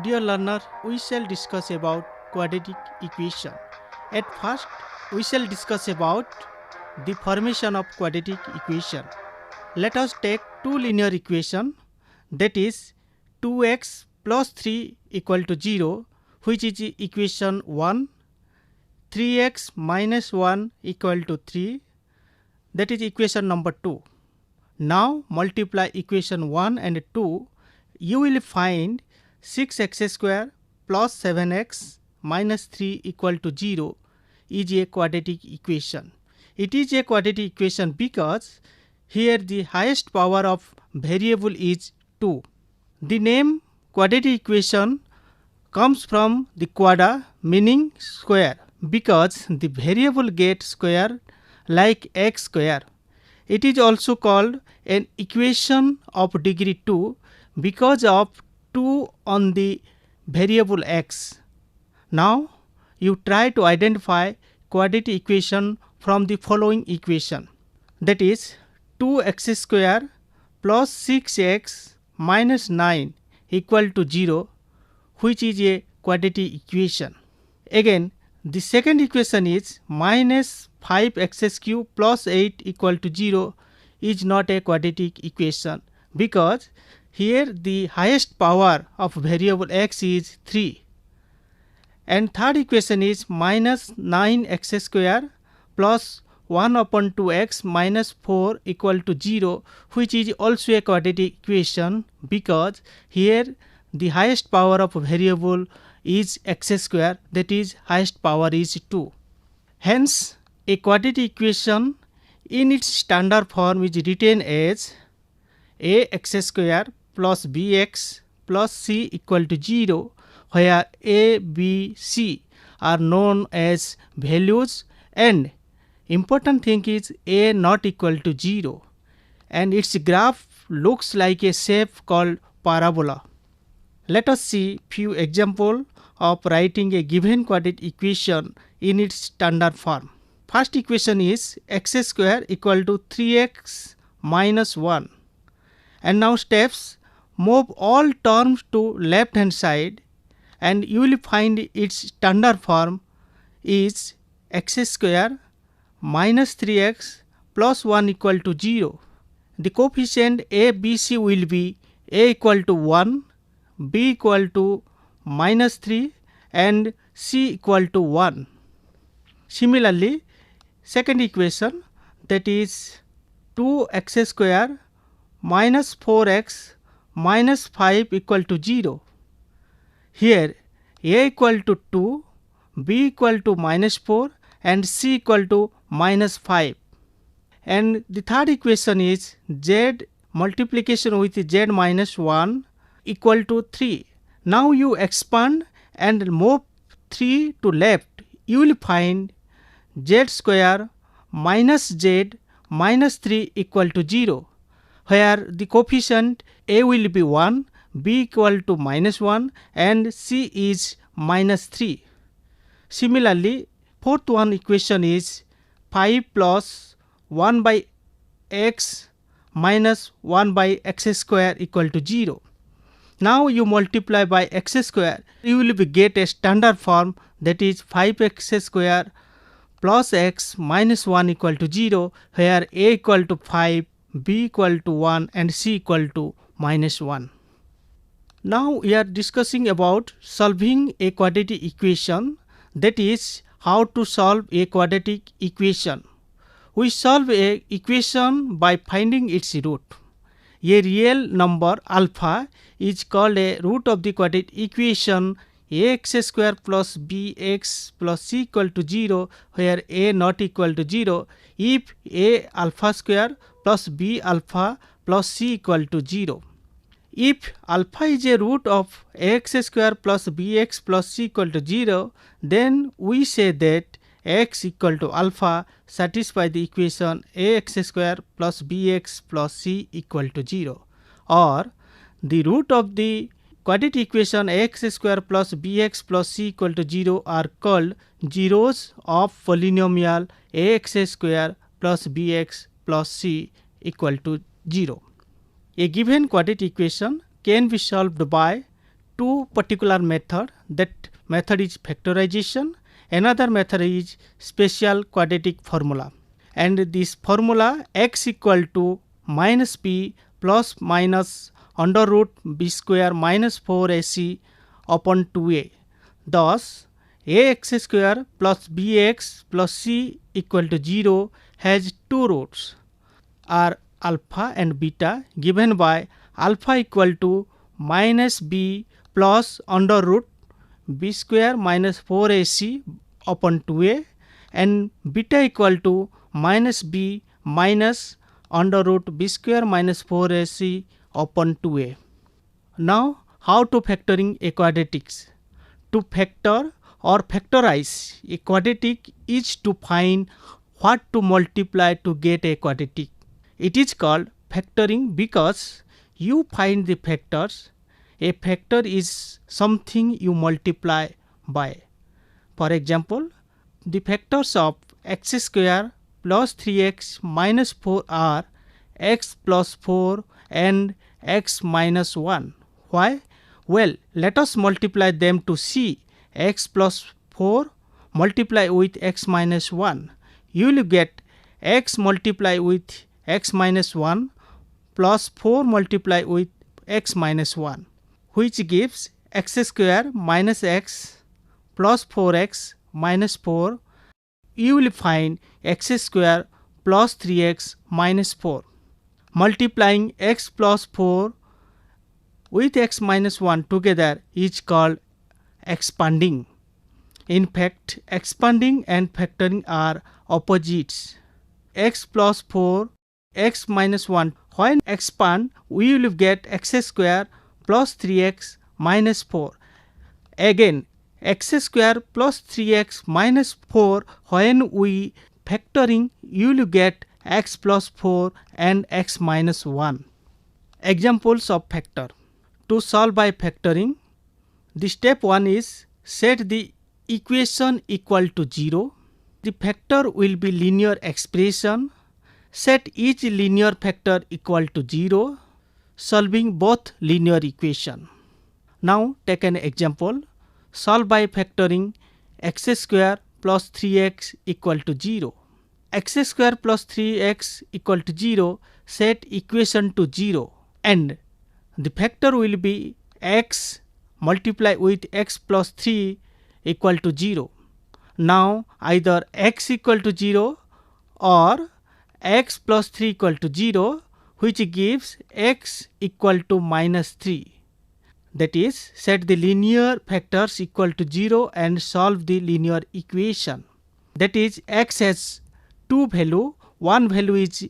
Dear learner, we shall discuss about quadratic equation. At first, we shall discuss about the formation of quadratic equation. Let us take two linear equation, that is 2x plus 3 equal to 0, which is equation 1, 3x minus 1 equal to 3, that is equation number 2. Now multiply equation 1 and 2, you will find 6x square plus 7x minus 3 equal to 0 is a quadratic equation. It is a quadratic equation because here the highest power of variable is 2. The name quadratic equation comes from the quadra, meaning square, because the variable gets square like x square. It is also called an equation of degree 2 because of 2 on the variable x. Now you try to identify quadratic equation from the following equation, that is 2x square plus 6x minus 9 equal to 0, which is a quadratic equation. Again, the second equation is minus 5x cube plus 8 equal to 0 is not a quadratic equation because here the highest power of variable x is 3. And third equation is minus 9x square plus 1 upon 2x minus 4 equal to 0, which is also a quadratic equation because here the highest power of variable is x square, that is highest power is 2. Hence a quadratic equation in its standard form is written as ax square plus bx plus c equal to 0, where a, b, c are known as values and important thing is a not equal to 0 and its graph looks like a shape called parabola. Let us see few examples of writing a given quadratic equation in its standard form. First equation is x square equal to 3x minus 1. And now steps, move all terms to left hand side and you will find its standard form is x square minus 3x plus 1 equal to 0. The coefficient a, b, c will be a equal to 1, b equal to minus 3 and c equal to 1. Similarly, second equation, that is 2x square minus 4x minus 5 equal to 0. Here a equal to 2, b equal to minus 4 and c equal to minus 5. And the third equation is z multiplication with z minus 1 equal to 3. Now you expand and move 3 to left, you will find z square minus z minus 3 equal to 0, where the coefficient a will be 1, b equal to minus 1 and c is minus 3. Similarly, fourth one equation is 5 plus 1 by x minus 1 by x square equal to 0. Now you multiply by x square, you will get a standard form, that is 5x square plus x minus 1 equal to 0, where a equal to 5, b equal to 1 and c equal to minus 1. Now we are discussing about solving a quadratic equation, that is how to solve a quadratic equation. We solve a equation by finding its root. A real number alpha is called a root of the quadratic equation ax square plus bx plus c equal to 0, where a not equal to 0 if a alpha square plus b alpha plus c equal to 0. If alpha is a root of ax square plus bx plus c equal to 0, then we say that x equal to alpha satisfy the equation ax square plus bx plus c equal to 0, or the root of the quadratic equation ax square plus bx plus c equal to 0 are called zeros of polynomial ax square plus bx plus c equal to 0. A given quadratic equation can be solved by two particular method. That method is factorization. Another method is special quadratic formula. And this formula x equal to minus b plus minus under root b square minus 4ac upon 2a. Thus, ax square plus bx plus c equal to 0 has two roots are alpha and beta, given by alpha equal to minus b plus under root b square minus 4ac upon 2a and beta equal to minus b minus under root b square minus 4ac upon 2a. Now, how to factoring a quadratics? To factor or factorize a quadratic is to find what to multiply to get a quadratic. It is called factoring because you find the factors. A factor is something you multiply by. For example, the factors of x square plus 3x minus 4 are x plus 4 and x minus 1. Why? Well, let us multiply them to see. X plus 4 multiply with x minus 1. You will get x multiply with x minus 1 plus 4 multiply with x minus 1, which gives x square minus x plus 4x minus 4. You will find x square plus 3x minus 4. Multiplying x plus 4 with x minus 1 together is called expanding. In fact, expanding and factoring are opposites. X plus 4, x minus 1. When expand, we will get x square plus 3x minus 4. Again, x square plus 3x minus 4. When we factoring, you will get x plus 4 and x minus 1. Examples of factor. To solve by factoring, the step 1 is set the equation equal to 0. The factor will be linear expression. Set each linear factor equal to 0, solving both linear equation. Now take an example. Solve by factoring x square plus 3x equal to 0. X square plus 3x equal to 0, set equation to 0 and the factor will be x multiply with x plus 3 equal to 0. Now either x equal to 0 or x plus 3 equal to 0, which gives x equal to minus 3. That is, set the linear factors equal to 0 and solve the linear equation. That is, x has two value, one value is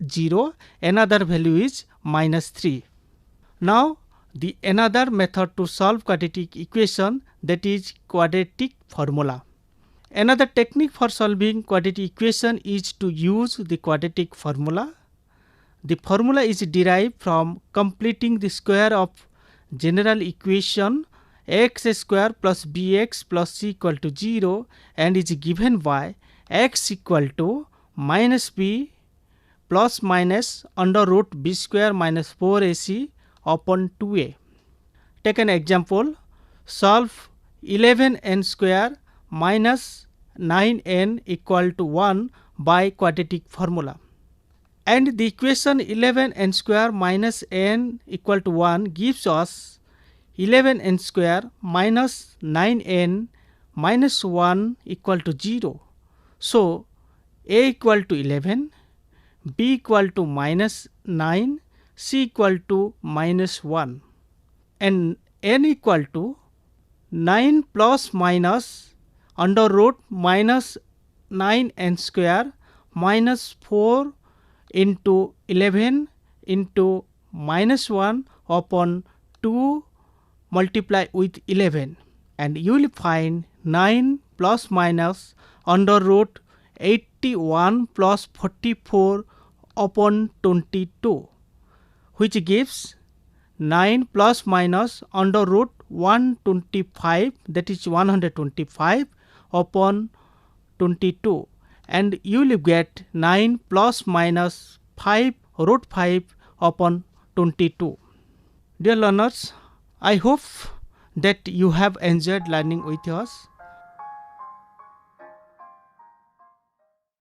0, another value is minus 3. Now the another method to solve quadratic equation, that is quadratic formula. Another technique for solving quadratic equation is to use the quadratic formula. The formula is derived from completing the square of general equation x square plus bx plus c equal to 0 and is given by x equal to minus b plus minus under root b square minus 4ac upon 2a. Take an example. Solve 11n square minus 9n equal to 1 by quadratic formula. And the equation 11n square minus n equal to 1 gives us 11n square minus 9n minus 1 equal to 0. So, a equal to 11, b equal to minus 9, c equal to minus 1 and n equal to 9 plus minus under root minus 9n square minus 4 into 11 into minus 1 upon 2 multiply with 11 and you will find 9 plus minus under root 81 plus 44 upon 22, which gives 9 plus minus under root 125, that is 125 upon 22 and you will get 9 plus minus 5 root 5 upon 22. Dear learners, I hope that you have enjoyed learning with us.